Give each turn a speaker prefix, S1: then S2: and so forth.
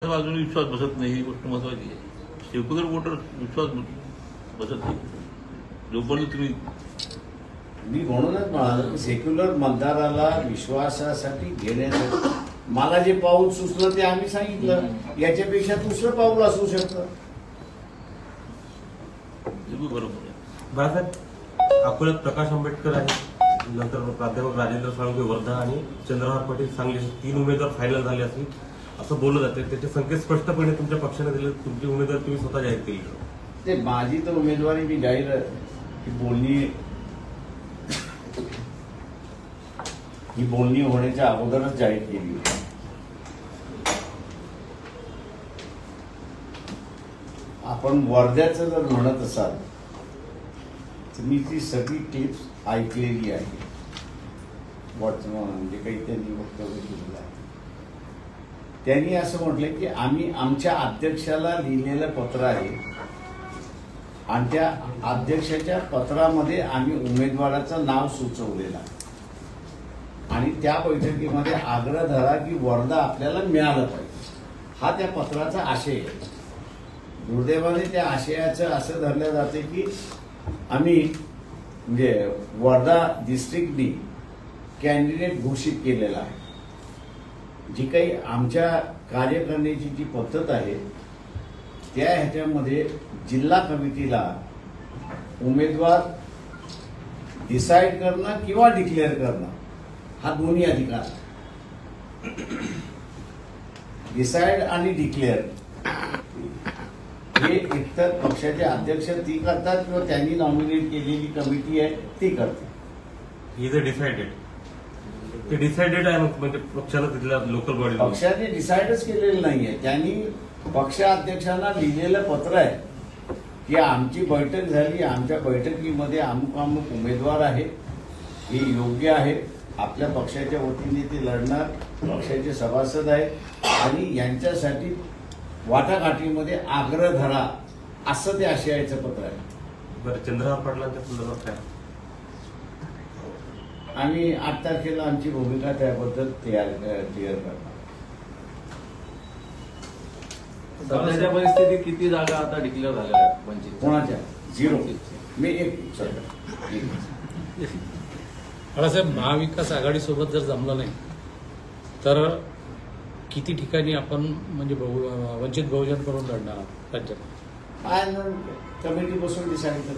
S1: अजून विश्वास बसत नाही ही गोष्ट महत्वाची आहे. सेक्युलर वोटर विश्वास बसत नाही जोपर्यंत तुम्ही
S2: मी म्हणूनच म्हणालो की सेक्युलर मतदाराला विश्वासासाठी घेण्यासाठी मला जे पाऊल सुचलं ते आम्ही सांगितलं. याच्यापेक्षा दुसरं पाऊल असू शकतं.
S1: बरोबर आहे.
S3: बाळासाहेब अकोल्यात प्रकाश आंबेडकर आहे, नंतर प्राध्यापक राजेंद्र साळुंखे वर्धा आणि चंद्रहार पाटील सांगली, 3 उमेदवार फायनल झाले असतील असं बोललं जाते. त्याचे संकेत स्पष्टपणे तुमच्या पक्षाने दिले. तुमची उमेदवार तुम्ही स्वतः जाहीर केली.
S2: ते माझी तर उमेदवारी मी जाहीर ही बोलणी होण्याच्या अगोदरच जाहीर केली होती. आपण वर्ध्याचं जर म्हणत असाल तर मी ती सगळी टिप्स ऐकलेली आहे. म्हणजे काही त्यांनी वक्तव्य केलेलं आहे. त्यांनी असं म्हटलं की आम्ही आमच्या अध्यक्षाला लिहिलेलं पत्र आहे आणि त्या अध्यक्षाच्या पत्रामध्ये आम्ही उमेदवाराचं नाव सुचवलेलं आहे आणि त्या बैठकीमध्ये आग्रह धरा की वर्धा आपल्याला मिळालं पाहिजे. हा त्या पत्राचा आशय आहे. दुर्दैवाने त्या आशयाचं असं धरलं जाते की आम्ही म्हणजे वर्धा डिस्ट्रिक्टनी कॅन्डिडेट घोषित केलेला आहे. जी काही आमच्या कार्य करण्याची जी पद्धत आहे त्या ह्याच्यामध्ये जिल्हा कमिटीला उमेदवार डिसाईड करणं किंवा डिक्लेअर करणं हा दोन्ही अधिकार आहे. डिसाईड आणि डिक्लेअर हे एकतर पक्षाचे अध्यक्ष ती करतात किंवा त्यांनी नॉमिनेट केलेली कमिटी आहे ती करते.
S3: ही जे डिसाइडेड ते डिसाइडेड आहे म्हणजे पक्षाला तिथल्या लोकल बॉडी
S2: पक्षाने डिसाईडच केलेलं नाहीये. त्यांनी पक्षाध्यक्षांना लिहिलेलं पत्र आहे की आमची बैठक झाली, आमच्या बैठकीमध्ये अमुक अमुक उमेदवार आहे, हे योग्य आहे, आपल्या पक्षाच्या वतीने ते लढणार, पक्षाचे सभासद आहेत आणि यांच्यासाठी वाटाघाटीमध्ये आग्रह धरा असं ते आशयाचं पत्र आहे.
S3: बरं, चंद्रहार पाटलांच्या संदर्भात काय?
S2: आम्ही 8 तारखेला आमची भूमिका त्याबद्दल क्लिअर करणार.
S4: सध्याच्या परिस्थितीत किती जागा आता डिक्लेअर झालेल्या आहेत वंचित?
S2: कोणाच्या? 0. मी 1.
S5: बाळासाहेब, महाविकास आघाडी सोबत जर जमलं नाही तर किती ठिकाणी आपण म्हणजे वंचित बहुजन करून लढणार राज्यात?
S2: कमिटी बसून डिसाईड करू.